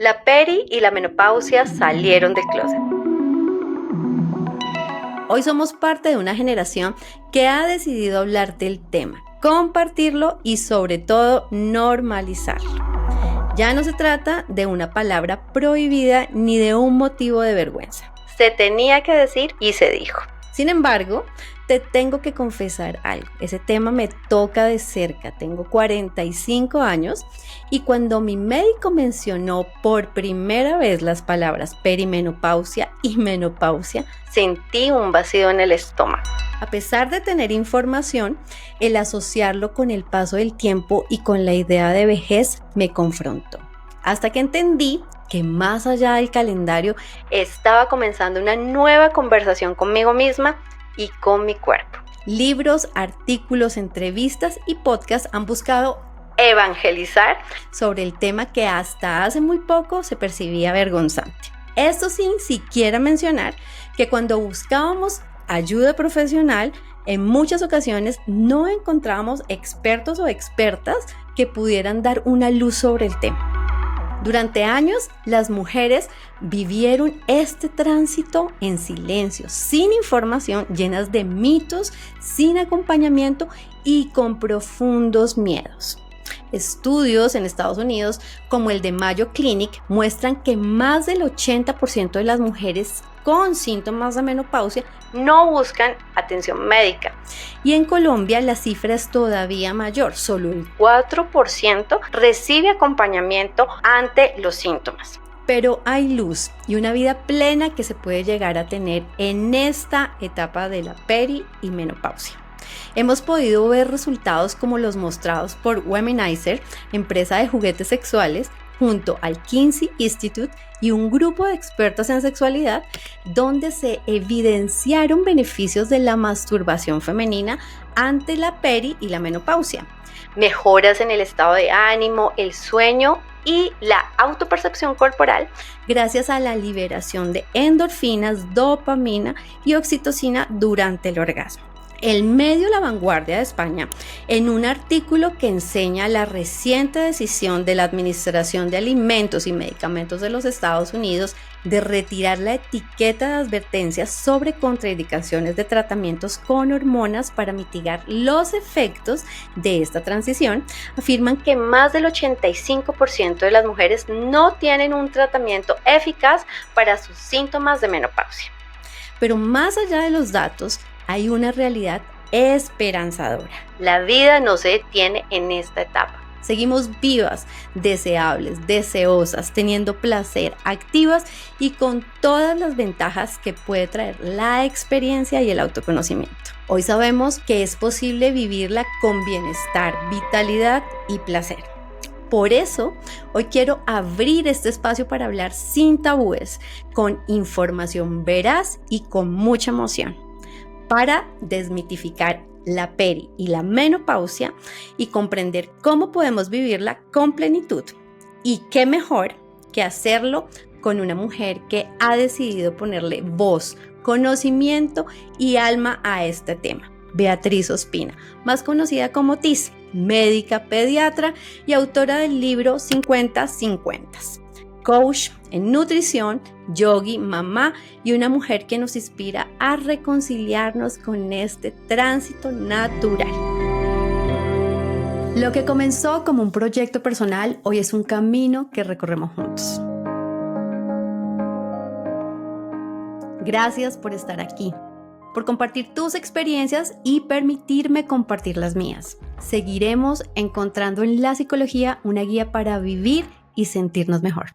La peri y la menopausia salieron del closet. Hoy somos parte de una generación que ha decidido hablar del tema, compartirlo y sobre todo normalizarlo. Ya no se trata de una palabra prohibida ni de un motivo de vergüenza. Se tenía que decir y se dijo. Sin embargo, te tengo que confesar algo. Ese tema me toca de cerca. Tengo 45 años y cuando mi médico mencionó por primera vez las palabras perimenopausia y menopausia, sentí un vacío en el estómago. A pesar de tener información, el asociarlo con el paso del tiempo y con la idea de vejez me confrontó. Hasta que entendí que más allá del calendario estaba comenzando una nueva conversación conmigo misma y con mi cuerpo. Libros, artículos, entrevistas y podcasts han buscado evangelizar sobre el tema que hasta hace muy poco se percibía vergonzante. Esto sin siquiera mencionar que cuando buscábamos ayuda profesional, en muchas ocasiones no encontrábamos expertos o expertas que pudieran dar una luz sobre el tema. Durante años, las mujeres vivieron este tránsito en silencio, sin información, llenas de mitos, sin acompañamiento y con profundos miedos. Estudios en Estados Unidos, como el de Mayo Clinic, muestran que más del 80% de las mujeres con síntomas de menopausia no buscan atención médica. Y en Colombia la cifra es todavía mayor, solo el 4% recibe acompañamiento ante los síntomas. Pero hay luz y una vida plena que se puede llegar a tener en esta etapa de la peri y menopausia. Hemos podido ver resultados como los mostrados por Womanizer, empresa de juguetes sexuales, junto al Kinsey Institute y un grupo de expertos en sexualidad, donde se evidenciaron beneficios de la masturbación femenina ante la peri y la menopausia. Mejoras en el estado de ánimo, el sueño y la autopercepción corporal gracias a la liberación de endorfinas, dopamina y oxitocina durante el orgasmo. El medio La Vanguardia de España, en un artículo que enseña la reciente decisión de la Administración de Alimentos y Medicamentos de los Estados Unidos de retirar la etiqueta de advertencias sobre contraindicaciones de tratamientos con hormonas para mitigar los efectos de esta transición, afirman que más del 85% de las mujeres no tienen un tratamiento eficaz para sus síntomas de menopausia. Pero más allá de los datos, hay una realidad esperanzadora. La vida no se detiene en esta etapa. Seguimos vivas, deseables, deseosas, teniendo placer, activas y con todas las ventajas que puede traer la experiencia y el autoconocimiento. Hoy sabemos que es posible vivirla con bienestar, vitalidad y placer. Por eso, hoy quiero abrir este espacio para hablar sin tabúes, con información veraz y con mucha emoción, para desmitificar la peri y la menopausia y comprender cómo podemos vivirla con plenitud. Y qué mejor que hacerlo con una mujer que ha decidido ponerle voz, conocimiento y alma a este tema. Beatriz Ospina, más conocida como Tiz, médica pediatra y autora del libro 50-50. Coach en nutrición, yogi, mamá y una mujer que nos inspira a reconciliarnos con este tránsito natural. Lo que comenzó como un proyecto personal hoy es un camino que recorremos juntos. Gracias por estar aquí, por compartir tus experiencias y permitirme compartir las mías. Seguiremos encontrando en la psicología una guía para vivir y sentirnos mejor.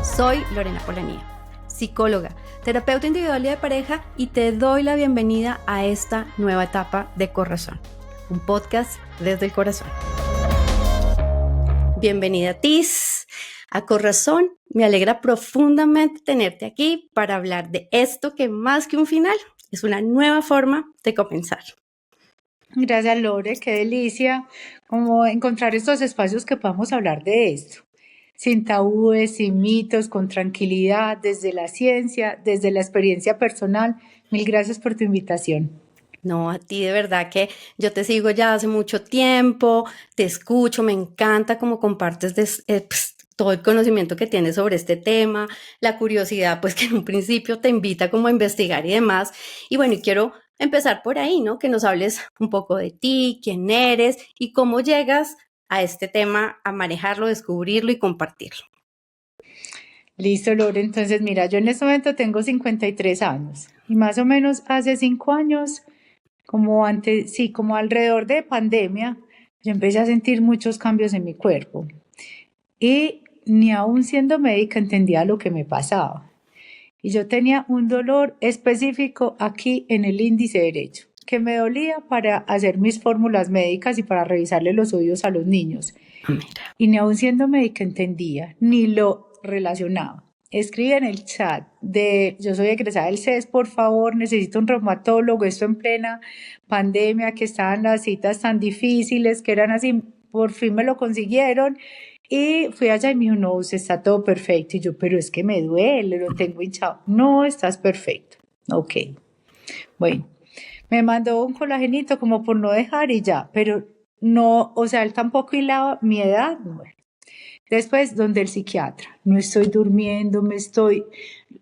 Soy Lorena Polanía, psicóloga, terapeuta individual y de pareja, y te doy la bienvenida a esta nueva etapa de Corazón, un podcast desde el corazón. Bienvenida, Tiz, a Corazón. Me alegra profundamente tenerte aquí para hablar de esto que más que un final es una nueva forma de comenzar. Gracias, Lore, qué delicia como encontrar estos espacios que podamos hablar de esto, sin tabúes, sin mitos, con tranquilidad, desde la ciencia, desde la experiencia personal. Mil gracias por tu invitación. No, a ti de verdad que yo te sigo ya hace mucho tiempo, te escucho, me encanta cómo compartes pues, todo el conocimiento que tienes sobre este tema, la curiosidad, pues que en un principio te invita como a investigar y demás. Y bueno, y quiero empezar por ahí, ¿no? Que nos hables un poco de ti, quién eres y cómo llegas a este tema, a manejarlo, descubrirlo y compartirlo. Listo, Lore. Entonces, mira, yo en este momento tengo 53 años y más o menos hace 5 años, como antes, sí, como alrededor de pandemia, yo empecé a sentir muchos cambios en mi cuerpo y ni aún siendo médica entendía lo que me pasaba. Y yo tenía un dolor específico aquí en el índice derecho, que me dolía para hacer mis fórmulas médicas y para revisarle los oídos a los niños. Mira. Y ni aún siendo médica entendía, ni lo relacionaba. Escribí en el chat de yo soy egresada del CES, por favor, necesito un reumatólogo, esto en plena pandemia, que estaban las citas tan difíciles, que eran así, por fin me lo consiguieron. Y fui allá y me dijo, no, usted está todo perfecto. Y yo, pero es que me duele, lo tengo hinchado. No, estás perfecto. Ok. Bueno, me mandó un colagenito como por no dejar y ya, pero no, o sea, él tampoco hilaba mi edad. Bueno. Después, donde el psiquiatra, no estoy durmiendo,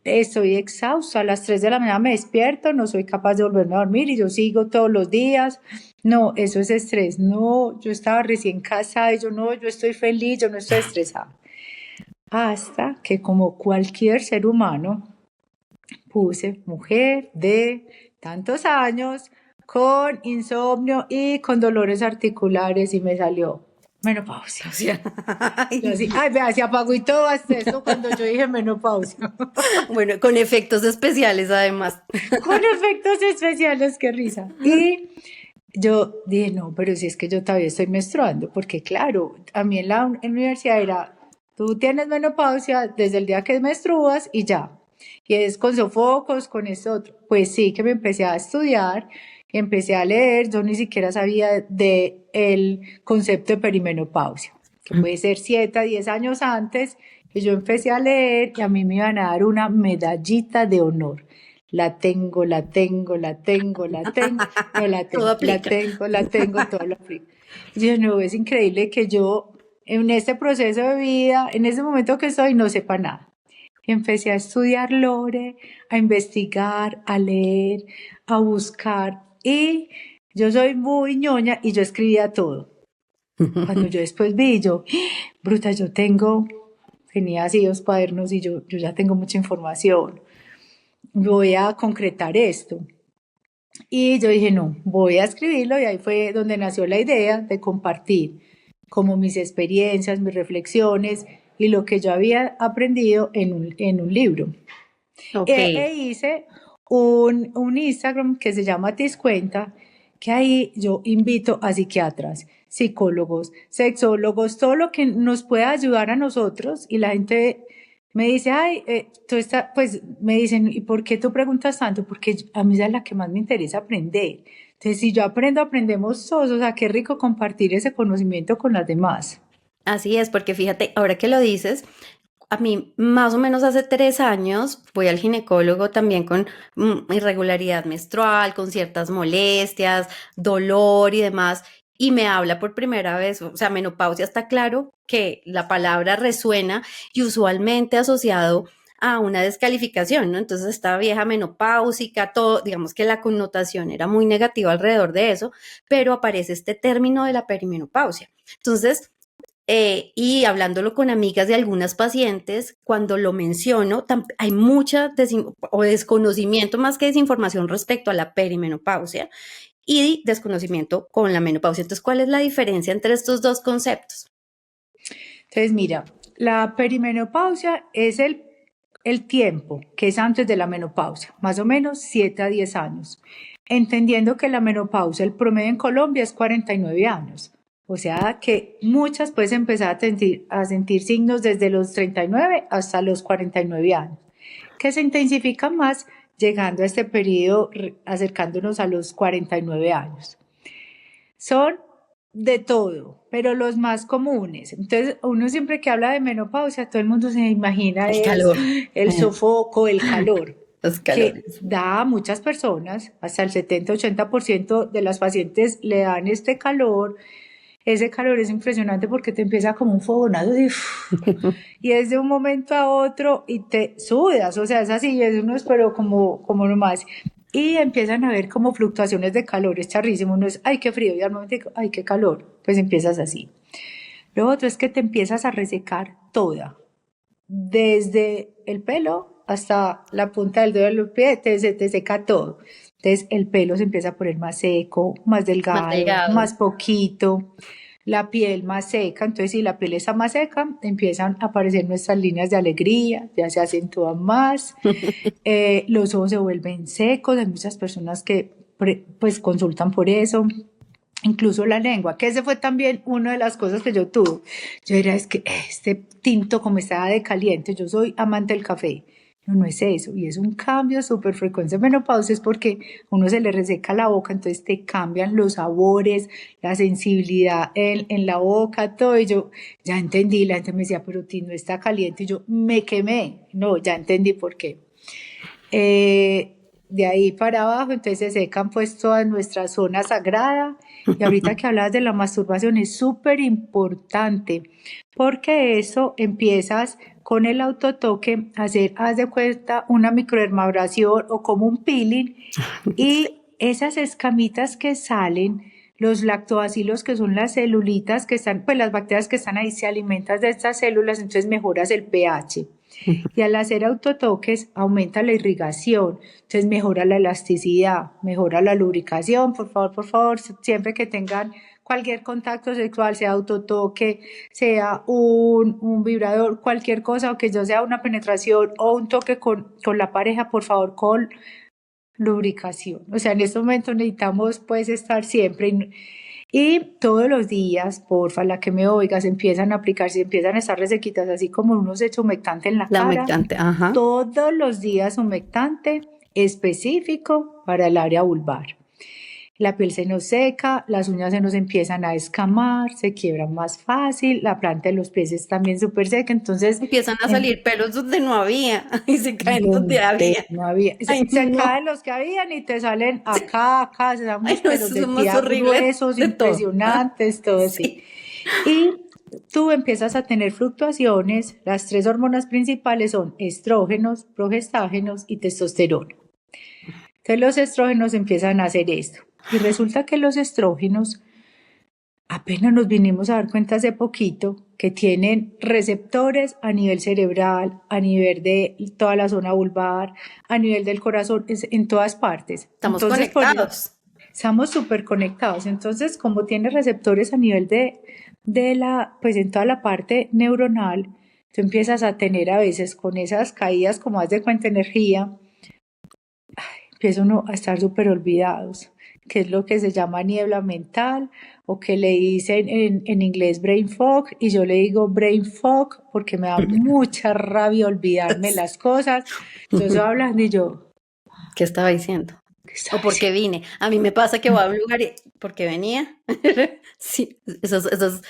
estoy exhausta, a las 3 de la mañana me despierto, no soy capaz de volverme a dormir y yo sigo todos los días. No, eso es estrés. No, yo estaba recién casada y yo no, yo estoy feliz, yo no estoy estresada. Hasta que como cualquier ser humano, puse mujer de tantos años con insomnio y con dolores articulares y me salió menopausia. Yo así, ay, vea, se apagó y todo hasta eso cuando yo dije menopausia. Bueno, con efectos especiales además. Con efectos especiales, qué risa. Y yo dije, no, pero si es que yo todavía estoy menstruando, porque claro, a mí en la universidad era, tú tienes menopausia desde el día que menstruas y ya. Y es con sofocos, con esto otro. Pues sí, que me empecé a estudiar, empecé a leer, yo ni siquiera sabía de el concepto de perimenopausia, que puede ser 7 a 10 años antes, y yo empecé a leer y a mí me iban a dar una medallita de honor. La tengo, la tengo, la tengo, la tengo, no la tengo, Todo la aplica. tengo, la tengo, todo lo aplico. Y yo, no, es increíble que yo en este proceso de vida, en ese momento que estoy, no sepa nada. Empecé a estudiar Lore, a investigar, a leer, a buscar y yo soy muy ñoña y yo escribía todo. Cuando yo después vi, yo, bruta, tenía así 2 cuadernos y yo ya tengo mucha información. Voy a concretar esto. Y yo dije, no, voy a escribirlo y ahí fue donde nació la idea de compartir como mis experiencias, mis reflexiones y lo que yo había aprendido en un libro. Ok. Hice un Instagram que se llama Tiscuenta, que ahí yo invito a psiquiatras, psicólogos, sexólogos, todo lo que nos pueda ayudar a nosotros y la gente me dice, ay, pues me dicen, ¿y por qué tú preguntas tanto? Porque a mí es la que más me interesa aprender. Entonces, si yo aprendo, aprendemos todos, o sea, qué rico compartir ese conocimiento con las demás. Así es, porque fíjate, ahora que lo dices, a mí más o menos hace 3 años fui al ginecólogo también con irregularidad menstrual, con ciertas molestias, dolor y demás, y me habla por primera vez, o sea, menopausia está claro que la palabra resuena y usualmente asociado a una descalificación, ¿no? Entonces esta vieja menopáusica, todo, digamos que la connotación era muy negativa alrededor de eso, pero aparece este término de la perimenopausia. Entonces, y hablándolo con amigas de algunas pacientes, cuando lo menciono, hay mucha o desconocimiento más que desinformación respecto a la perimenopausia y desconocimiento con la menopausia. Entonces, ¿cuál es la diferencia entre estos dos conceptos? Entonces, mira, la perimenopausia es el tiempo que es antes de la menopausia, más o menos 7 a 10 años. Entendiendo que la menopausia, el promedio en Colombia es 49 años. O sea que muchas puedes empezar a sentir signos desde los 39 hasta los 49 años, que se intensifican más llegando a este periodo, acercándonos a los 49 años. Son de todo, pero los más comunes. Entonces, uno siempre que habla de menopausia, todo el mundo se imagina El calor. el sofoco, el calor. Los que calores. da a muchas personas, hasta el 70-80% de las pacientes le dan este calor. Ese calor es impresionante porque te empieza como un fogonazo así, y es de un momento a otro y te sudas, o sea, es así, es uno pero como nomás. Y empiezan a ver como fluctuaciones de calor, es charrísimo, no es, ay, qué frío, y al momento, ay, qué calor, pues empiezas así. Lo otro es que te empiezas a resecar toda, desde el pelo hasta la punta del dedo del pie, se te seca todo. Entonces el pelo se empieza a poner más seco, más Más delgado, delgado. más poquito, la piel más seca. Entonces si la piel está más seca, empiezan a aparecer nuestras líneas de alegría, ya se acentúan más, los ojos se vuelven secos, hay muchas personas que pues consultan por eso. Incluso la lengua, que ese fue también una de las cosas que yo tuve. Yo era, es que este tinto como estaba de caliente, yo soy amante del café. No es eso, y es un cambio súper frecuente en menopausia, es porque uno se le reseca la boca, entonces te cambian los sabores, la sensibilidad en la boca, todo, y yo ya entendí, la gente me decía, pero Tino está caliente, y yo me quemé, no, ya entendí por qué. De ahí para abajo, entonces se secan pues toda nuestra zona sagrada. Y ahorita que hablas de la masturbación es súper importante porque eso empiezas con el autotoque a hacer, haz de cuenta, una microdermabrasión o como un peeling y esas escamitas que salen, los lactobacilos que son las celulitas que están, pues las bacterias que están ahí se alimentan de estas células, entonces mejoras el pH. Y al hacer autotoques aumenta la irrigación, entonces mejora la elasticidad, mejora la lubricación. Por favor, siempre que tengan cualquier contacto sexual, sea autotoque, sea un vibrador, cualquier cosa, o que yo sea una penetración o un toque con la pareja, por favor, con lubricación. O sea, en este momento necesitamos pues estar siempre y todos los días, porfa, la que me oigas, empiezan a aplicarse, empiezan a estar resequitas, así como unos hecho humectante en la La cara. humectante, ajá. Todos los días humectante específico para el área vulvar. La piel se nos seca, las uñas se nos empiezan a escamar, se quiebran más fácil, la planta de los pies es también súper seca, entonces Empiezan a salir pelos donde no había y se caen donde donde había. no había, Ay, se no. caen los que habían y te salen acá, se dan Ay, unos no, pelos eso es de lo más tía horrible gruesos, de todo. impresionantes, todo así. Sí. Y tú empiezas a tener fluctuaciones, las tres hormonas principales son estrógenos, progestágenos y testosterona. Entonces los estrógenos empiezan a hacer esto. Y resulta que los estrógenos, apenas nos vinimos a dar cuenta hace poquito, que tienen receptores a nivel cerebral, a nivel de toda la zona vulvar, a nivel del corazón, en todas partes. Estamos Entonces, conectados. estamos súper conectados. Entonces, como tiene receptores a nivel pues en toda la parte neuronal, tú empiezas a tener a veces con esas caídas, como haz de cuenta energía, empieza uno a estar súper olvidados, que es lo que se llama niebla mental o que le dicen en inglés brain fog y yo le digo brain fog porque me da mucha rabia olvidarme las cosas. Entonces hablan y yo, ¿Qué estaba diciendo? ¿qué O estaba porque diciendo? vine. A mí me pasa que voy a un lugar y porque venía. Sí, esos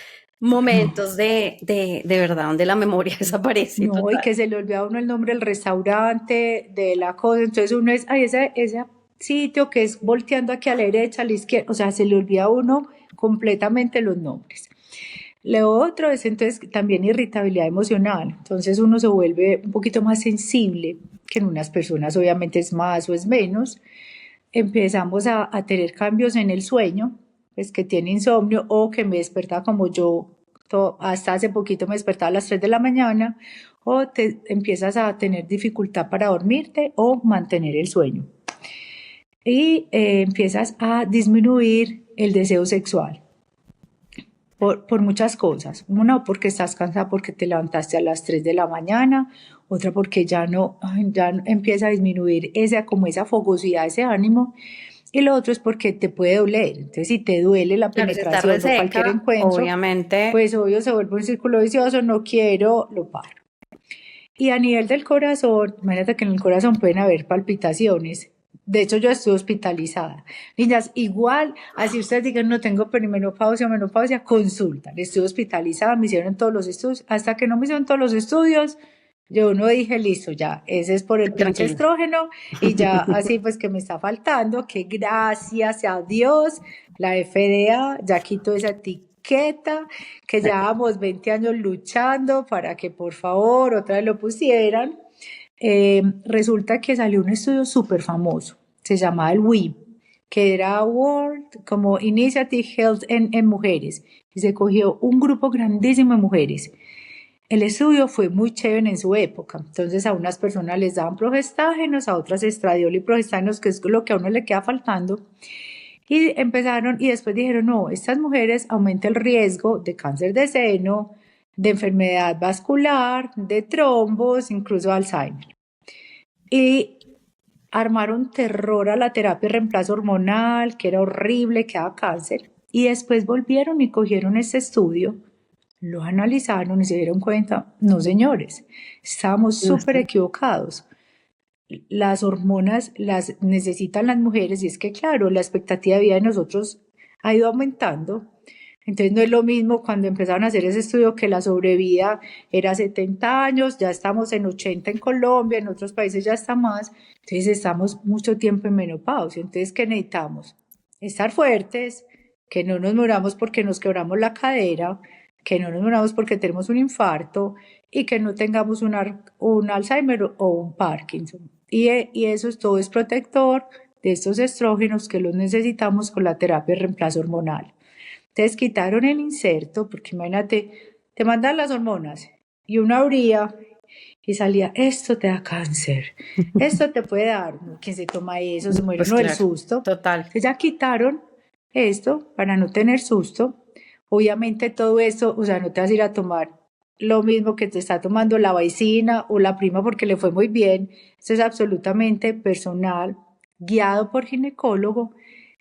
momentos de verdad donde la memoria desaparece No, y total. que se le olvida a uno el nombre del restaurante, de la cosa, entonces uno es, ay, ese sitio que es volteando aquí a la derecha, a la izquierda, o sea, se le olvida a uno completamente los nombres. Lo otro es entonces también irritabilidad emocional, entonces uno se vuelve un poquito más sensible, que en unas personas obviamente es más o es menos, empezamos a tener cambios en el sueño, pues que tiene insomnio o que me despertaba como yo, hasta hace poquito me despertaba a las 3 de la mañana, o te empiezas a tener dificultad para dormirte o mantener el sueño. Y empiezas a disminuir el deseo sexual. Por muchas cosas. Una, porque estás cansada porque te levantaste a las 3 de la mañana. Otra, porque ya no empieza a disminuir como esa fogosidad, ese ánimo. Y lo otro es porque te puede doler. Entonces, si te duele la Claro, si está penetración o cualquier reseca, encuentro, obviamente. pues obvio se vuelve un círculo vicioso, no quiero, lo paro. Y a nivel del corazón, imagínate que en el corazón pueden haber palpitaciones. De hecho, yo estoy hospitalizada. Niñas, igual, así ustedes digan, no tengo perimenopausia o menopausia, consultan. Estoy hospitalizada, me hicieron todos los estudios. Hasta que no me hicieron todos los estudios, Yo no dije, listo, ya, ese es por el pinche Tranquilo. estrógeno y ya así pues que me está faltando, que gracias a Dios la FDA ya quitó esa etiqueta, que llevábamos 20 años luchando para que por favor otra vez lo pusieran. Resulta que salió un estudio súper famoso, se llamaba el WIB, que era World como Initiative Health en mujeres, y se cogió un grupo grandísimo de mujeres. El estudio fue muy chévere en su época, entonces a unas personas les daban progestágenos, a otras estradiol y progestágenos, que es lo que a uno le queda faltando, y empezaron y después dijeron, no, estas mujeres aumenta el riesgo de cáncer de seno, de enfermedad vascular, de trombos, incluso Alzheimer. Y armaron terror a la terapia de reemplazo hormonal, que era horrible, que daba cáncer, y después volvieron y cogieron este estudio, lo analizaron y se dieron cuenta, no señores, estábamos No súper está. equivocados. Las hormonas las necesitan las mujeres y es que claro, la expectativa de vida de nosotros ha ido aumentando. Entonces no es lo mismo cuando empezaron a hacer ese estudio que la sobrevida era 70 años, ya estamos en 80 en Colombia, en otros países ya está más, entonces estamos mucho tiempo en menopausia. Entonces, ¿qué necesitamos? Estar fuertes, que no nos muramos porque nos quebramos la cadera, que no nos muramos porque tenemos un infarto y que no tengamos un Alzheimer o un Parkinson. Y eso todo es protector de estos estrógenos que los necesitamos con la terapia de reemplazo hormonal. Entonces quitaron el inserto, porque imagínate, te mandan las hormonas y uno abría y salía, esto te da cáncer, esto te puede dar, ¿quién se toma eso? Se muere Pues uno del claro, susto. total. Entonces ya quitaron esto para no tener susto. Obviamente todo esto, o sea, no te vas a ir a tomar lo mismo que te está tomando la vecina o la prima porque le fue muy bien. Esto es absolutamente personal, guiado por ginecólogo,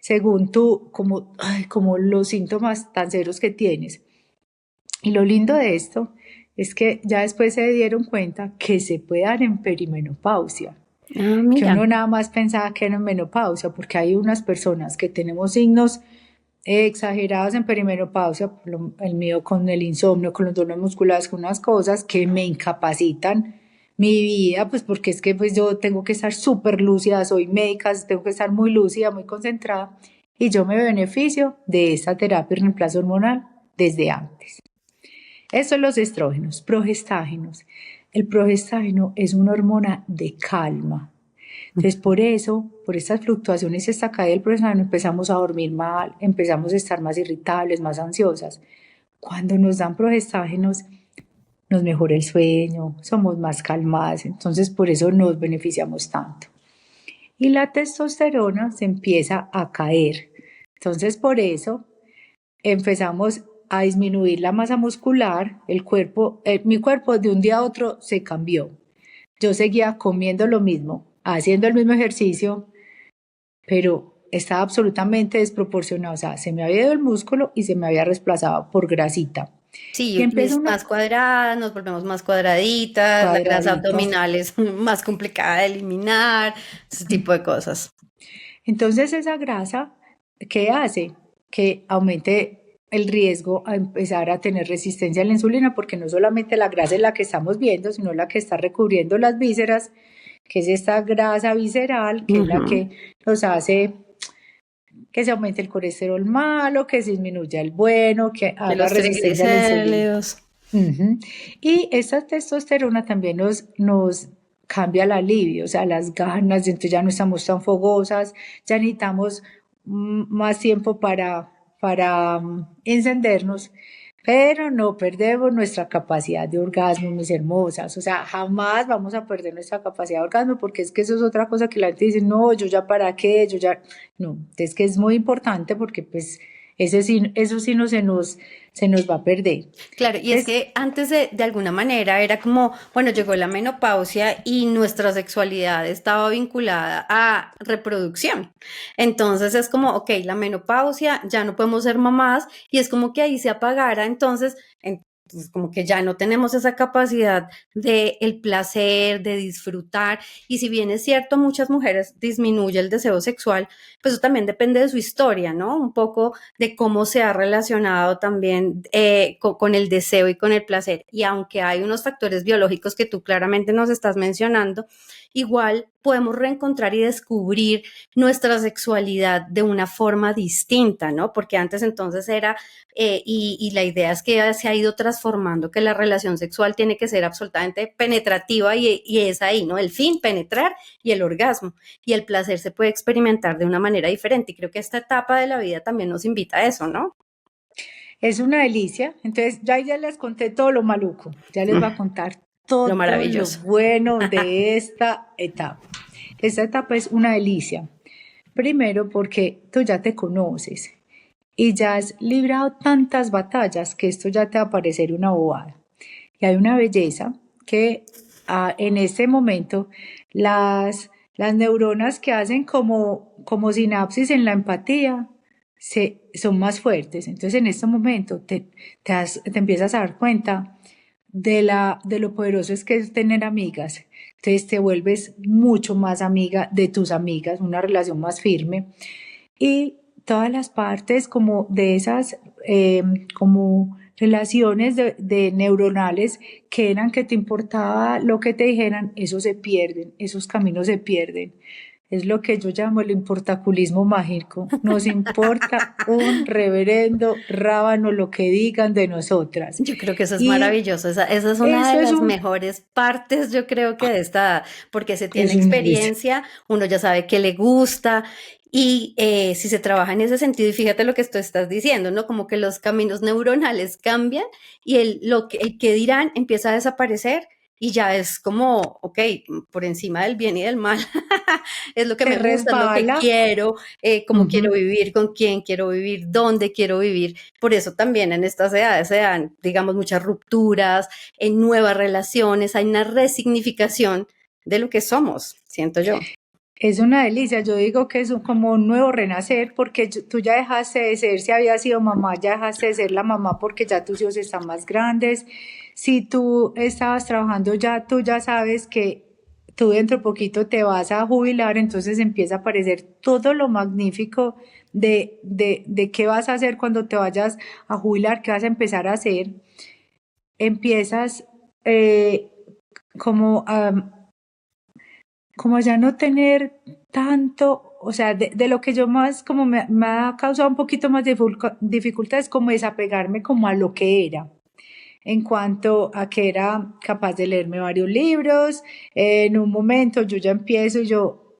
según tú, como, ay, como los síntomas tan severos que tienes. Y lo lindo de esto es que ya después se dieron cuenta que se puede dar en perimenopausia, Ah, que mira. uno nada más pensaba que era en menopausia, porque hay unas personas que tenemos signos exagerados en perimenopausia, el mío con el insomnio, con los dolores musculares, con unas cosas que me incapacitan mi vida, pues porque es que pues yo tengo que estar súper lúcida, soy médica, tengo que estar muy lúcida, muy concentrada, y yo me beneficio de esta terapia de reemplazo hormonal desde antes. Estos son los estrógenos, progestágenos. El progestágeno es una hormona de calma. Entonces, por eso, por estas fluctuaciones y esta caída del progestágeno, empezamos a dormir mal, empezamos a estar más irritables, más ansiosas. Cuando nos dan progestágenos, nos mejora el sueño, somos más calmadas, entonces por eso nos beneficiamos tanto. Y la testosterona se empieza a caer. Entonces, por eso empezamos a disminuir la masa muscular, el cuerpo, mi cuerpo de un día a otro se cambió. Yo seguía comiendo lo mismo, haciendo el mismo ejercicio, pero estaba absolutamente desproporcionado. O sea, se me había ido el músculo y se me había desplazado por grasita. Y Sí, empieza más una cuadradas, nos volvemos más cuadraditas, la grasa cuadradita. abdominal es más complicada de eliminar, ese tipo de cosas. Entonces esa grasa, ¿qué hace? Que aumente el riesgo a empezar a tener resistencia a la insulina, porque no solamente la grasa es la que estamos viendo, sino la que está recubriendo las vísceras, que es esta grasa visceral, que es la Ujú. que nos hace que se aumente el colesterol malo, que se disminuya el bueno, que Que haga los resistencia a la insulina. triglicéridos. Ujú. Y esta testosterona también nos cambia el alivio, o sea, las ganas, entonces ya no estamos tan fogosas, ya necesitamos más tiempo para encendernos, pero no perdemos nuestra capacidad de orgasmo, mis hermosas, o sea, jamás vamos a perder nuestra capacidad de orgasmo, porque es que eso es otra cosa que la gente dice, no, yo ya para qué, yo ya, no, es que es muy importante porque pues eso sí no se nos va a perder. Claro, y es Entonces, que antes de alguna manera era como, bueno, llegó la menopausia y nuestra sexualidad estaba vinculada a reproducción. Entonces es como, ok, la menopausia, ya no podemos ser mamás y es como que ahí se apagara entonces Entonces, como que ya no tenemos esa capacidad de el placer, de disfrutar. Y si bien es cierto, muchas mujeres disminuye el deseo sexual, pues eso también depende de su historia, ¿no? Un poco de cómo se ha relacionado también con el deseo y con el placer. Y aunque hay unos factores biológicos que tú claramente nos estás mencionando, igual podemos reencontrar y descubrir nuestra sexualidad de una forma distinta, ¿no? Porque antes entonces era, y la idea es que se ha ido transformando, que la relación sexual tiene que ser absolutamente penetrativa y es ahí, ¿no? El fin, penetrar y el orgasmo. Y el placer se puede experimentar de una manera diferente. Y creo que esta etapa de la vida también nos invita a eso, ¿no? Es una delicia. Entonces, ya les conté todo lo maluco. Ya les voy a contar Lo todo lo maravilloso. bueno de esta etapa. Esta etapa es una delicia. Primero porque tú ya te conoces y ya has librado tantas batallas que esto ya te va a parecer una bobada. Y hay una belleza que en este momento las neuronas que hacen como sinapsis en la empatía son más fuertes. Entonces en este momento te empiezas a dar cuenta de lo poderoso es que es tener amigas. Entonces te vuelves mucho más amiga de tus amigas, una relación más firme. Y todas las partes como de esas, como relaciones de neuronales que eran que te importaba lo que te dijeran, eso se pierden, esos caminos se pierden. Es lo que yo llamo el importaculismo mágico. Nos importa un reverendo rábano lo que digan de nosotras. Yo creo que eso es Y maravilloso. Esa es una eso de las mejores partes, yo creo que de esta, porque se tiene es una delicia. experiencia, uno ya sabe qué le gusta y si se trabaja en ese sentido, y fíjate lo que tú estás diciendo, ¿no? Como que los caminos neuronales cambian y el que dirán empieza a desaparecer y ya es como, ok, por encima del bien y del mal, es lo que Se me gusta, es lo que resbala. quiero, cómo quiero Ujú. vivir, con quién quiero vivir, dónde quiero vivir. Por eso también en estas edades se dan, digamos, muchas rupturas, en nuevas relaciones, hay una resignificación de lo que somos, siento yo. Es una delicia, yo digo que es como un nuevo renacer porque tú ya dejaste de ser, si habías sido mamá, ya dejaste de ser la mamá porque ya tus hijos están más grandes. Si tú estabas trabajando ya, tú ya sabes que tú dentro de poquito te vas a jubilar, entonces empieza a aparecer todo lo magnífico de qué vas a hacer cuando te vayas a jubilar, qué vas a empezar a hacer. Empiezas eh, como a como ya no tener tanto, o sea, de lo que yo más, como me ha causado un poquito más de dificultad es como desapegarme como a lo que era, en cuanto a que era capaz de leerme varios libros, en un momento yo ya empiezo, yo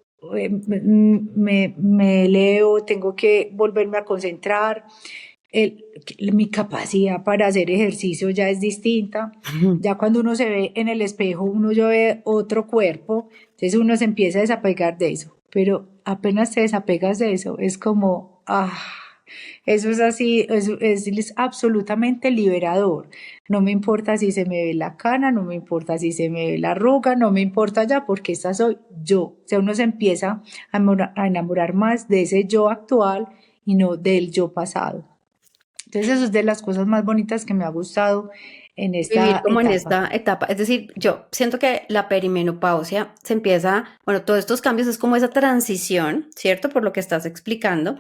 me leo, tengo que volverme a concentrar, el- mi capacidad para hacer ejercicio ya es distinta. Ya cuando uno se ve en el espejo, uno ya ve otro cuerpo, entonces uno se empieza a desapegar de eso. Pero apenas te desapegas de eso, es como, eso es así, es absolutamente liberador. No me importa si se me ve la cana, no me importa si se me ve la arruga, no me importa ya porque esta soy yo. O sea, uno se empieza a enamorar más de ese yo actual y no del yo pasado. Entonces, eso es de las cosas más bonitas que me ha gustado en Vivir esta como en etapa. esta etapa. Es decir, yo siento que la perimenopausia se empieza, bueno, todos estos cambios es como esa transición, ¿cierto? Por lo que estás explicando.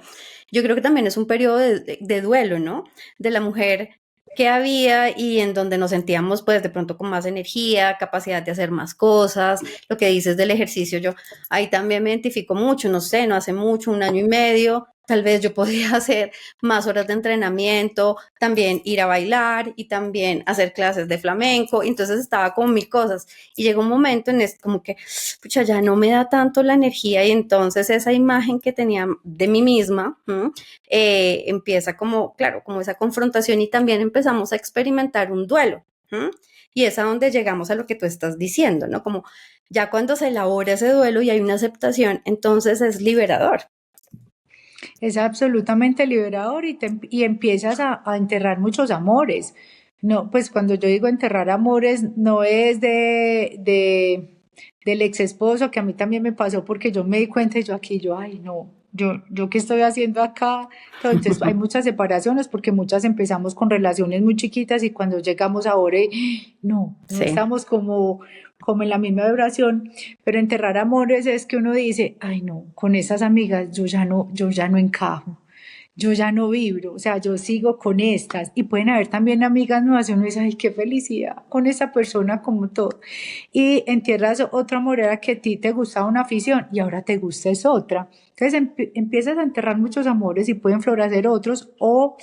Yo creo que también es un periodo de duelo, ¿no? De la mujer que había y en donde nos sentíamos pues de pronto con más energía, capacidad de hacer más cosas, lo que dices del ejercicio, yo ahí también me identifico mucho, no sé, no hace mucho, un año y medio, tal vez yo podría hacer más horas de entrenamiento, también ir a bailar y también hacer clases de flamenco. Entonces estaba con mil cosas y llegó un momento en este como que, pucha, ya no me da tanto la energía y entonces esa imagen que tenía de mí misma empieza como, claro, como esa confrontación y también empezamos a experimentar un duelo. Y es a donde llegamos a lo que tú estás diciendo, ¿no? Como ya cuando se elabora ese duelo y hay una aceptación, entonces es liberador. Es absolutamente liberador y empiezas a enterrar muchos amores. No, pues cuando yo digo enterrar amores, no es del ex esposo, que a mí también me pasó porque yo me di cuenta y yo aquí, yo, ay, no. yo qué estoy haciendo acá. Entonces hay muchas separaciones porque muchas empezamos con relaciones muy chiquitas y cuando llegamos ahora, no Sí. estamos como en la misma vibración, pero enterrar amores es que uno dice, ay no, con esas amigas yo ya no encajo. Yo ya no vibro, o sea, yo sigo con estas y pueden haber también amigas nuevas y uno dice, ay, qué felicidad con esa persona como todo. Y entierras otra morera que a ti te gustaba una afición y ahora te gusta es otra. Entonces empiezas a enterrar muchos amores y pueden florecer otros o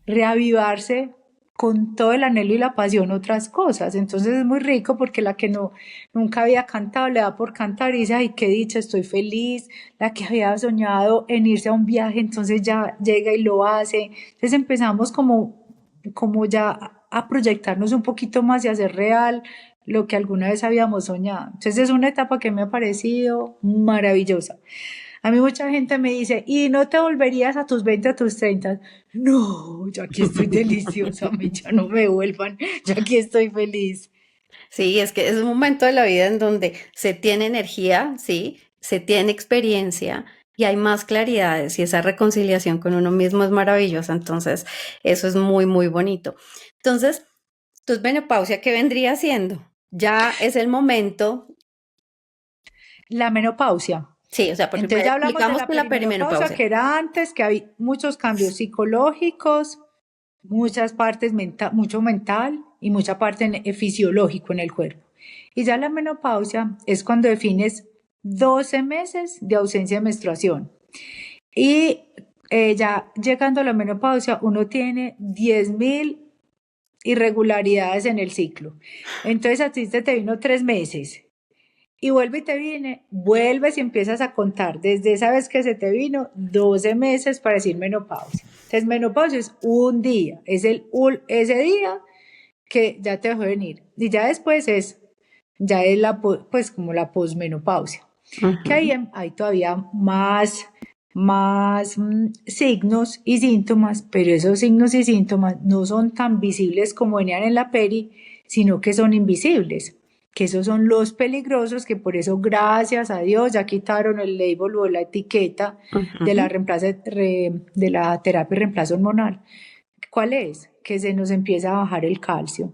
reavivarse con todo el anhelo y la pasión otras cosas. Entonces es muy rico porque la que no nunca había cantado le da por cantar y dice, ay, qué dicha, estoy feliz. La que había soñado en irse a un viaje, entonces ya llega y lo hace. Entonces empezamos como ya a proyectarnos un poquito más y a hacer real lo que alguna vez habíamos soñado. Entonces es una etapa que me ha parecido maravillosa. A mí mucha gente me dice, ¿y no te volverías a tus 20, a tus 30? No, yo aquí estoy deliciosa, a mí ya no me vuelvan, yo aquí estoy feliz. Sí, es que es un momento de la vida en donde se tiene energía, sí, se tiene experiencia y hay más claridades y esa reconciliación con uno mismo es maravillosa. Entonces, eso es muy, muy bonito. Entonces, tu menopausia, ¿qué vendría siendo? Ya es el momento, La menopausia. sí, o sea, porque Entonces ya hablamos de explicamos la que la perimenopausia, perimenopausia. que era antes, que hay muchos cambios psicológicos, muchas partes mucho mental y mucha parte fisiológico en el cuerpo. Y ya la menopausia es cuando defines 12 meses de ausencia de menstruación. Y ya llegando a la menopausia, uno tiene 10.000 irregularidades en el ciclo. Entonces a ti te vino 3 meses y vuelve y te viene, vuelves y empiezas a contar desde esa vez que se te vino 12 meses para decir menopausia. Entonces menopausia es un día, es ese día que ya te dejó venir y ya después ya es pues como la posmenopausia, que ahí Ujú. hay todavía más signos y síntomas, pero esos signos y síntomas no son tan visibles como venían en la peri, sino que son invisibles, que esos son los peligrosos, que por eso, gracias a Dios, ya quitaron el label o la etiqueta de Ujú. de la terapia de reemplazo hormonal. ¿Cuál es? Que se nos empieza a bajar el calcio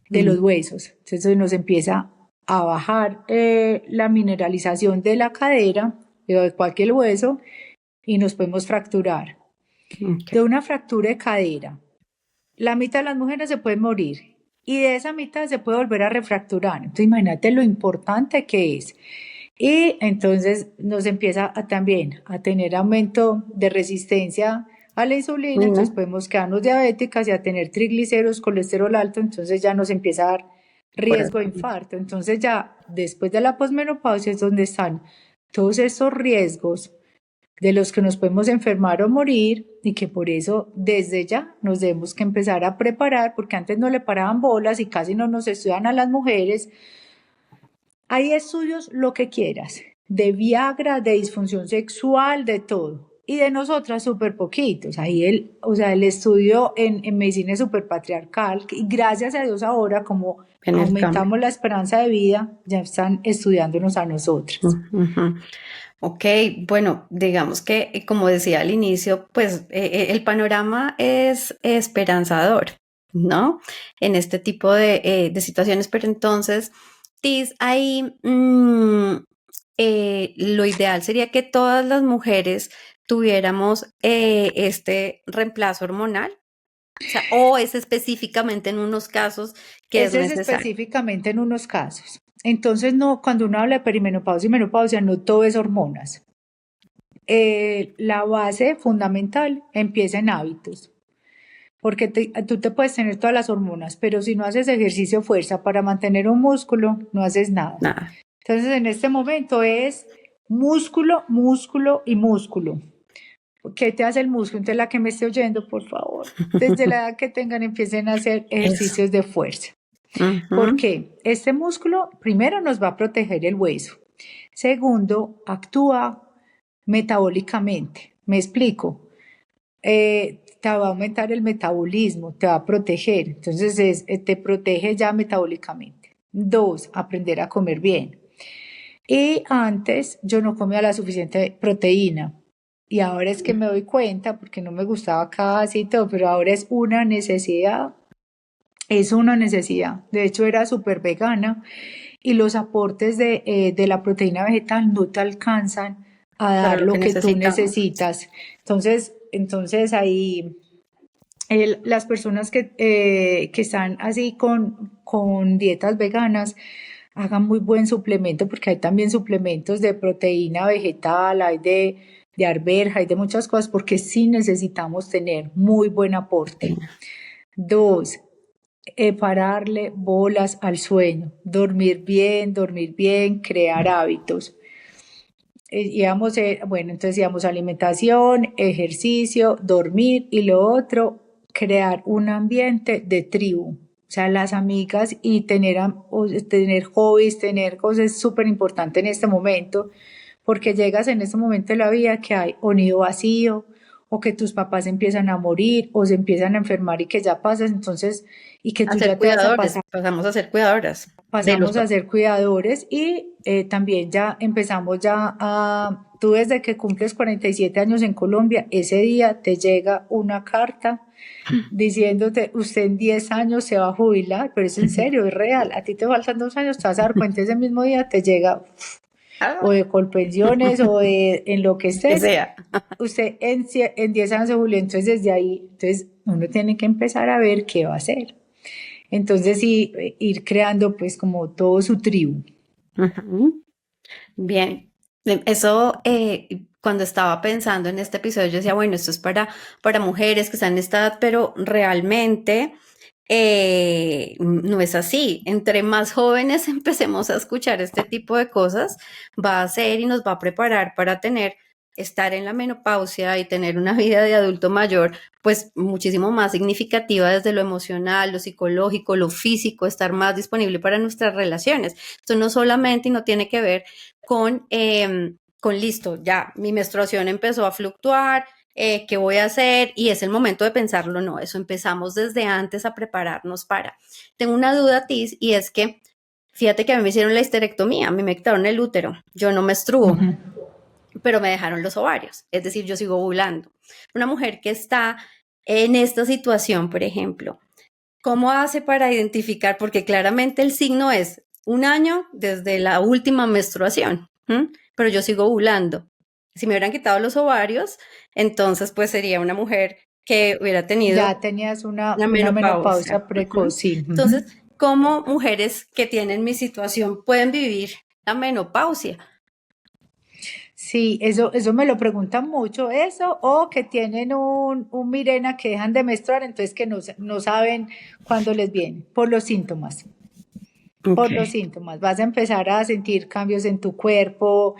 de Mm, los huesos. Entonces se nos empieza a bajar la mineralización de la cadera, de cualquier hueso, y nos podemos fracturar. ok. De una fractura de cadera, la mitad de las mujeres se pueden morir y de esa mitad se puede volver a refracturar. Entonces imagínate lo importante que es. Y entonces nos empieza también a tener aumento de resistencia a la insulina, Nina. entonces podemos quedarnos diabéticas y a tener triglicéridos, colesterol alto, entonces ya nos empieza a dar riesgo de Corazón. infarto. Entonces ya después de la posmenopausia es donde están todos esos riesgos de los que nos podemos enfermar o morir y que por eso desde ya nos debemos que empezar a preparar porque antes no le paraban bolas y casi no nos estudian a las mujeres. Hay estudios lo que quieras, de Viagra, de disfunción sexual, de todo. Y de nosotras súper poquitos. Ahí el estudio en medicina es súper patriarcal y gracias a Dios ahora como En el cambio. aumentamos la esperanza de vida, ya están estudiándonos a nosotras. Ujú. Ok, bueno, digamos que como decía al inicio, pues el panorama es esperanzador, ¿no? En este tipo de situaciones, pero entonces, Tis, ahí lo ideal sería que todas las mujeres tuviéramos este reemplazo hormonal, o sea, o es específicamente en unos casos que es Ese es necesario. específicamente en unos casos. Entonces, no, cuando uno habla de perimenopausia y menopausia, no todo es hormonas. La base fundamental empieza en hábitos, porque tú te puedes tener todas las hormonas, pero si no haces ejercicio fuerza para mantener un músculo, no haces nada. Nada. Entonces, en este momento es músculo, músculo y músculo. ¿Qué te hace el músculo? Entonces, la que me esté oyendo, por favor, desde la edad que tengan, empiecen a hacer Eso. ejercicios de fuerza. ¿Por Ujú. qué? Este músculo, primero, nos va a proteger el hueso. Segundo, actúa metabólicamente. Me explico. Te va a aumentar el metabolismo, te va a proteger. Entonces, te protege ya metabólicamente. Dos, aprender a comer bien. Y antes yo no comía la suficiente proteína. y ahora es que me doy cuenta, porque no me gustaba casi y todo, pero ahora es una necesidad, es una necesidad. De hecho, era súper vegana y los aportes de la proteína vegetal no te alcanzan a Para dar lo lo que que tú necesitamos. necesitas. Entonces ahí las personas que están así con dietas veganas, hagan muy buen suplemento, porque hay también suplementos de proteína vegetal, hay de arveja, hay de muchas cosas, porque sí necesitamos tener muy buen aporte. Dos, pararle bolas al sueño, dormir bien, crear hábitos. Bueno, entonces íbamos alimentación, ejercicio, dormir y lo otro, crear un ambiente de tribu. O sea, las amigas y tener hobbies, tener cosas es súper importante en este momento, porque llegas en este momento de la vida que hay o nido vacío, o que tus papás empiezan a morir, o se empiezan a enfermar y que ya pasas, entonces, y que A tú ser ya te vas a cuidadores, pasar, pasamos a ser cuidadoras de los pasamos a papás. ser cuidadores y también ya empezamos tú desde que cumples 47 años en Colombia, ese día te llega una carta diciéndote, usted en 10 años se va a jubilar, pero es en serio, es real, a ti te faltan 2 años, te vas a dar cuenta ese mismo día, te llega o Ah, de Colpensiones o en lo que que estés, sea. usted en 10 años se jubiló, entonces desde ahí, entonces uno tiene que empezar a ver qué va a hacer. Entonces sí, ir creando pues como todo su tribu. Ujú. Bien, eso cuando estaba pensando en este episodio, yo decía, bueno, esto es para mujeres que están en esta edad, pero realmente no es así. Entre más jóvenes empecemos a escuchar este tipo de cosas, va a ser y nos va a preparar para estar en la menopausia y tener una vida de adulto mayor, pues muchísimo más significativa desde lo emocional, lo psicológico, lo físico, estar más disponible para nuestras relaciones. Esto no solamente y no tiene que ver con listo, ya mi menstruación empezó a fluctuar, qué voy a hacer y es el momento de pensarlo, no, eso empezamos desde antes a prepararnos para. Tengo una duda, Tis, y es que fíjate que a mí me hicieron la histerectomía, a mí me quitaron el útero, yo no menstruo, Ujú. pero me dejaron los ovarios, es decir, yo sigo ovulando. Una mujer que está en esta situación, por ejemplo, ¿cómo hace para identificar? Porque claramente el signo es 1 año desde la última menstruación, ¿m? Pero yo sigo ovulando. Si me hubieran quitado los ovarios, entonces pues sería una mujer que hubiera tenido Ya tenías la una menopausia. menopausia precoz, Ujú. sí. Entonces, Ujú. ¿cómo mujeres que tienen mi situación pueden vivir la menopausia? Sí, eso me lo preguntan mucho, eso, o que tienen un Mirena que dejan de menstruar, entonces que no saben cuándo les viene, por los síntomas. Ok. Por los síntomas. Vas a empezar a sentir cambios en tu cuerpo,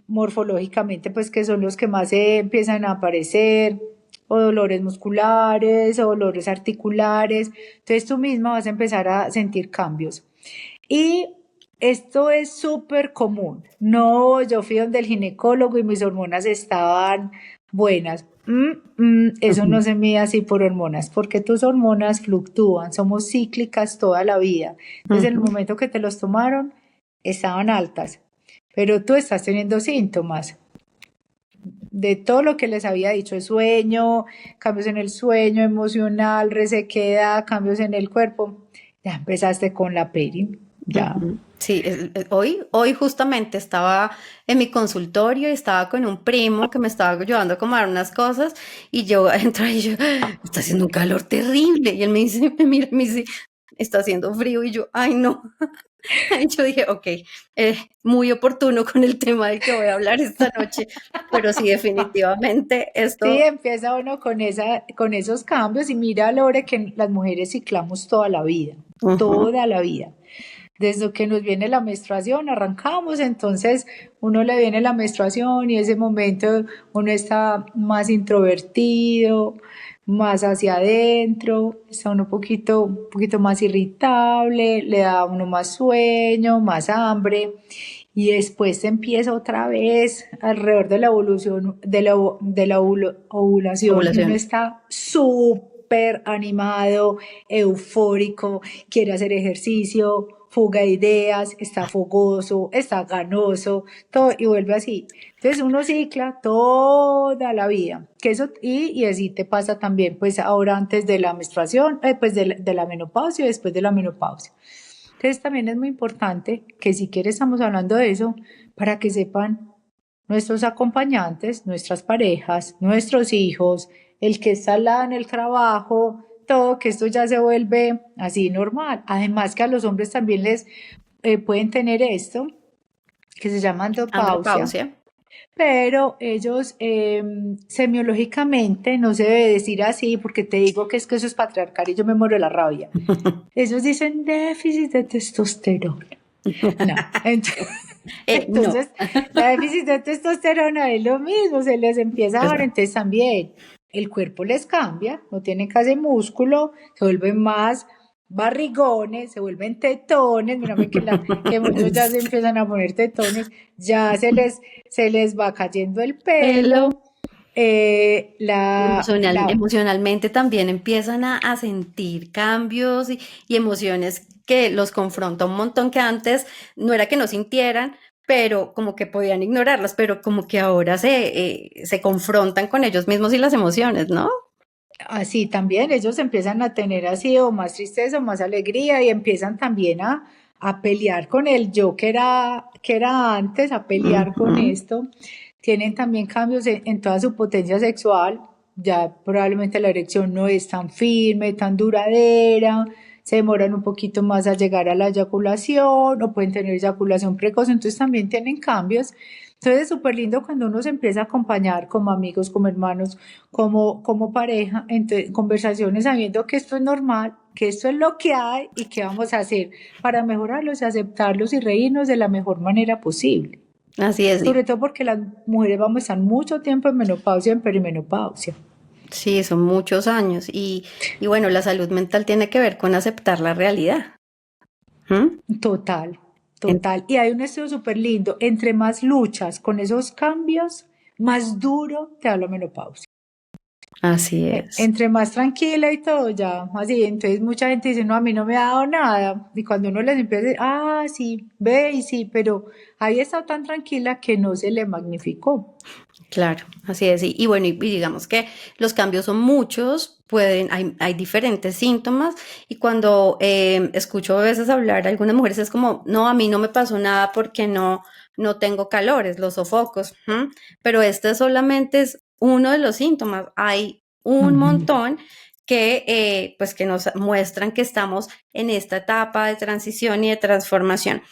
morfológicamente, pues que son los que más se empiezan a aparecer, o dolores musculares, o dolores articulares. Entonces tú misma vas a empezar a sentir cambios. Y esto es súper común. No, yo fui donde el ginecólogo y mis hormonas estaban buenas. Eso no Ujú, se mide así por hormonas, porque tus hormonas fluctúan, somos cíclicas toda la vida. Entonces, en el ujú. momento que te los tomaron, estaban altas, pero tú estás teniendo síntomas de todo lo que les había dicho, el sueño, cambios en el sueño emocional, resequedad, cambios en el cuerpo. Ya empezaste con la peri, ya. Ujú. Sí, hoy justamente estaba en mi consultorio y estaba con un primo que me estaba ayudando a acomodar unas cosas y yo entro y yo, está haciendo un calor terrible y él me dice, me mira, y me dice, está haciendo frío y yo, ay no, y yo dije, ok, muy oportuno con el tema del que voy a hablar esta noche, pero sí, definitivamente Sí, esto, empieza uno con esos cambios y mira, Lore, que las mujeres ciclamos ujú, toda la vida. Desde que nos viene la menstruación, arrancamos, entonces uno le viene la menstruación y ese momento uno está más introvertido, más hacia adentro, está uno un poquito más irritable, le da a uno más sueño, más hambre. Y después se empieza otra vez alrededor de la evolución, de la ovulación, y uno ovulación. está súper animado, eufórico, quiere hacer ejercicio, fuga de ideas, está fogoso, está ganoso, todo, y vuelve así. Entonces uno cicla toda la vida, que eso, y así te pasa también, pues ahora antes de la menstruación, pues de la menopausia y después de la menopausia. Entonces también es muy importante que si quieres estamos hablando de eso, para que sepan nuestros acompañantes, nuestras parejas, nuestros hijos, el que está al lado en el trabajo, todo, que esto ya se vuelve así normal. Además que a los hombres también les pueden tener esto, que se llama andropausia, Andropausia. pero ellos semiológicamente no se debe decir así, porque te digo que es que eso es patriarcal y yo me muero de la rabia. Ellos dicen déficit de testosterona. No, No. entonces la déficit de testosterona es lo mismo, se les empieza a dar, Exacto. entonces también el cuerpo les cambia, no tienen casi músculo, se vuelven más barrigones, se vuelven tetones, mírame que muchos ya se Sí. empiezan a poner tetones, ya se les va cayendo el Pelo. pelo, la Emocionalmente también empiezan a sentir cambios y emociones que los confronta un montón que antes no era que no sintieran, pero como que podían ignorarlas, pero como que ahora se confrontan con ellos mismos y las emociones, ¿no? Así también ellos empiezan a tener así o más tristeza o más alegría y empiezan también a pelear con el yo que era antes, a pelear con Ujú. esto. Tienen también cambios en toda su potencia sexual. Ya probablemente la erección no es tan firme, tan duradera, se demoran un poquito más a llegar a la eyaculación o pueden tener eyaculación precoz, entonces también tienen cambios. Entonces es súper lindo cuando uno se empieza a acompañar como amigos, como hermanos, como pareja, entre conversaciones sabiendo que esto es normal, que esto es lo que hay y qué vamos a hacer para mejorarlos y aceptarlos y reírnos de la mejor manera posible. Así es, Sobre todo porque las mujeres vamos a estar mucho tiempo en menopausia, en perimenopausia. sí, son muchos años y bueno, la salud mental tiene que ver con aceptar la realidad. ¿Mm? Total, En- total. Y hay un estudio súper lindo. Entre más luchas con esos cambios, más duro te da la menopausia. Así es. Entre más tranquila y todo, ya, así, entonces mucha gente dice, no, a mí no me ha dado nada, y cuando uno les empieza a decir, sí, ve y sí, pero había estado tan tranquila que no se le magnificó. Claro, así es. Y bueno, y digamos que los cambios son muchos, hay diferentes síntomas y cuando escucho a veces hablar a algunas mujeres es como, no, a mí no me pasó nada porque no tengo calores, los sofocos, ¿m? Pero este solamente es uno de los síntomas. Hay un Ujú. montón pues que nos muestran que estamos en esta etapa de transición y de transformación.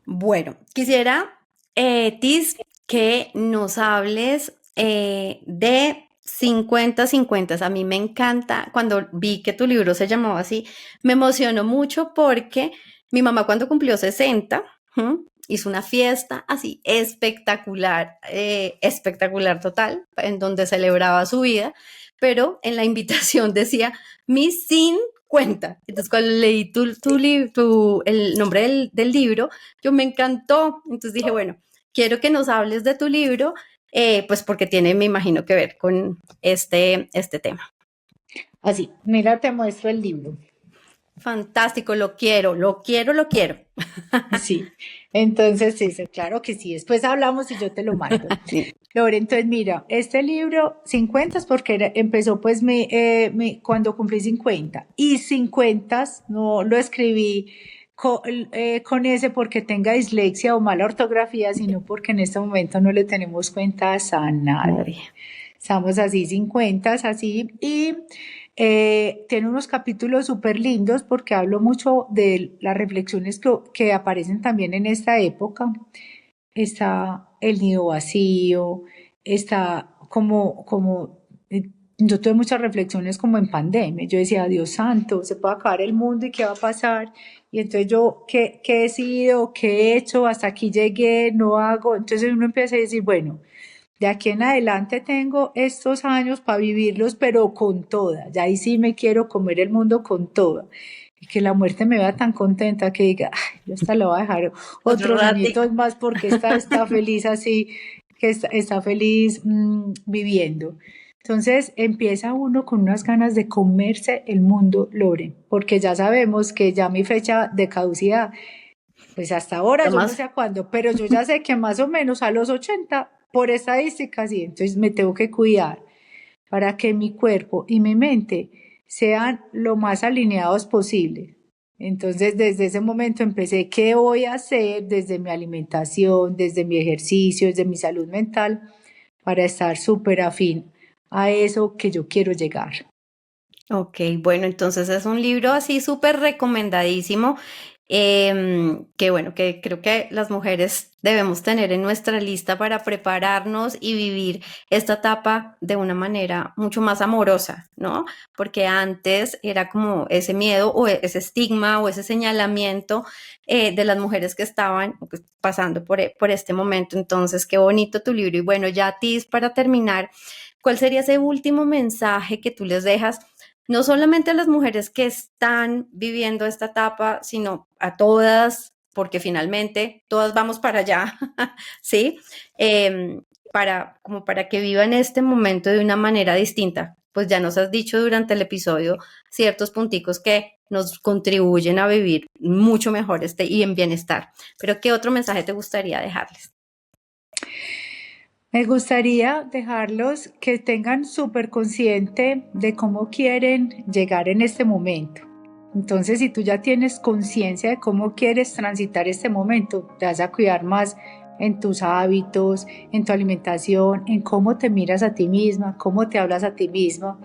Bueno, quisiera, Tis, que nos hables de 50-50. A mí me encanta, cuando vi que tu libro se llamaba así, me emocionó mucho porque mi mamá cuando cumplió 60, ¿m? Hizo una fiesta así espectacular, espectacular total, en donde celebraba su vida, pero en la invitación decía mis 50. Entonces cuando leí el nombre del libro, yo me encantó. Entonces dije, bueno, quiero que nos hables de tu libro, pues porque tiene, me imagino, que ver con este tema. Así, mira, te muestro el libro. Fantástico, lo quiero, lo quiero, lo quiero. Sí, entonces sí, claro que sí, después hablamos y yo te lo mando. Sí. Lore, entonces mira, este libro 50 es porque empezó pues cuando cumplí 50 y 50 no lo escribí con ese porque tenga dislexia o mala ortografía, sino porque en este momento no le tenemos cuentas a nadie. Nadie. Estamos así 50, así, y tiene unos capítulos súper lindos porque hablo mucho de las reflexiones que aparecen también en esta época. Está el nido vacío, está yo tuve muchas reflexiones como en pandemia. Yo decía, Dios santo, se puede acabar el mundo y qué va a pasar. Y entonces yo, ¿qué he decidido? ¿Qué he hecho? Hasta aquí llegué, no hago. Entonces uno empieza a decir, bueno, de aquí en adelante tengo estos años para vivirlos, pero con toda. Ya ahí sí me quiero comer el mundo con toda. Y que la muerte me vea tan contenta que diga, ay, yo esta la voy a dejar Otro otros ratico. añitos más porque esta está feliz así, que está feliz viviendo. Entonces empieza uno con unas ganas de comerse el mundo, Lore, porque ya sabemos que ya mi fecha de caducidad, pues hasta ahora yo no Además, sé a cuándo, pero yo ya sé que más o menos a los 80, por estadística, sí, entonces me tengo que cuidar para que mi cuerpo y mi mente sean lo más alineados posible. Entonces, desde ese momento empecé, ¿qué voy a hacer desde mi alimentación, desde mi ejercicio, desde mi salud mental, para estar súper afín a eso que yo quiero llegar? ok, bueno, entonces es un libro así súper recomendadísimo, que bueno, que creo que las mujeres debemos tener en nuestra lista para prepararnos y vivir esta etapa de una manera mucho más amorosa, ¿no? Porque antes era como ese miedo o ese estigma o ese señalamiento de las mujeres que estaban pues, pasando por este momento. Entonces, qué bonito tu libro. Y bueno, ya Tis, para terminar, ¿cuál sería ese último mensaje que tú les dejas? No solamente a las mujeres que están viviendo esta etapa, sino a todas, porque finalmente todas vamos para allá, ¿sí? Como para que vivan este momento de una manera distinta. Pues ya nos has dicho durante el episodio ciertos punticos que nos contribuyen a vivir mucho mejor y en bienestar. Pero ¿qué otro mensaje te gustaría dejarles? Me gustaría dejarlos que tengan súper consciente de cómo quieren llegar en este momento. Entonces, si tú ya tienes conciencia de cómo quieres transitar este momento, te vas a cuidar más en tus hábitos, en tu alimentación, en cómo te miras a ti misma, cómo te hablas a ti misma.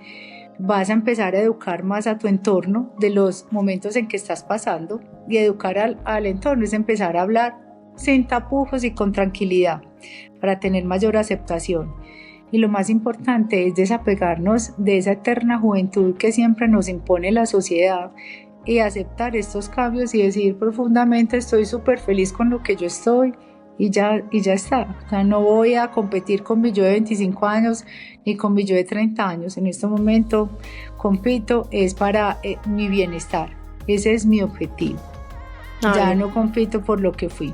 Vas a empezar a educar más a tu entorno de los momentos en que estás pasando, y educar al entorno es empezar a hablar sin tapujos y con tranquilidad para tener mayor aceptación. Y lo más importante es desapegarnos de esa eterna juventud que siempre nos impone la sociedad y aceptar estos cambios y decir profundamente: estoy súper feliz con lo que yo estoy y ya está. O sea, no voy a competir con mi yo de 25 años ni con mi yo de 30 años. En este momento compito es para mi bienestar. Ese es mi objetivo. Ya no compito por lo que fui,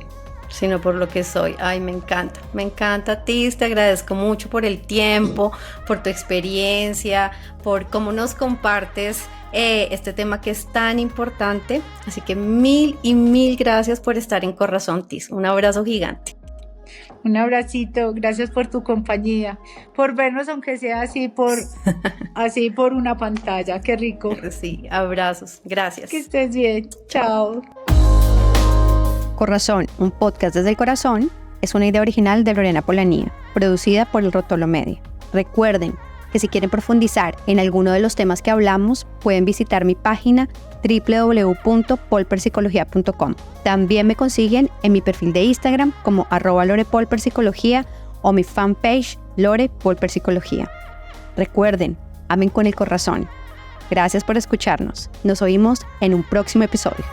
sino por lo que soy. Ay, me encanta, Tis, te agradezco mucho por el tiempo, por tu experiencia, por cómo nos compartes este tema que es tan importante. Así que mil y mil gracias por estar en Corazón, Tis. Un abrazo gigante. Un abracito, gracias por tu compañía, por vernos aunque sea así por una pantalla. Qué rico. Sí, abrazos, gracias. Que estés bien, chao. Corazón, un podcast desde el corazón, es una idea original de Lorena Polanía, producida por El Rotolo Media. Recuerden que si quieren profundizar en alguno de los temas que hablamos, pueden visitar mi página www.polperpsicología.com. También me consiguen en mi perfil de Instagram como @lorepolperpsicología o mi fanpage Lore Polper Psicología. Recuerden, amen con el corazón. Gracias por escucharnos. Nos oímos en un próximo episodio.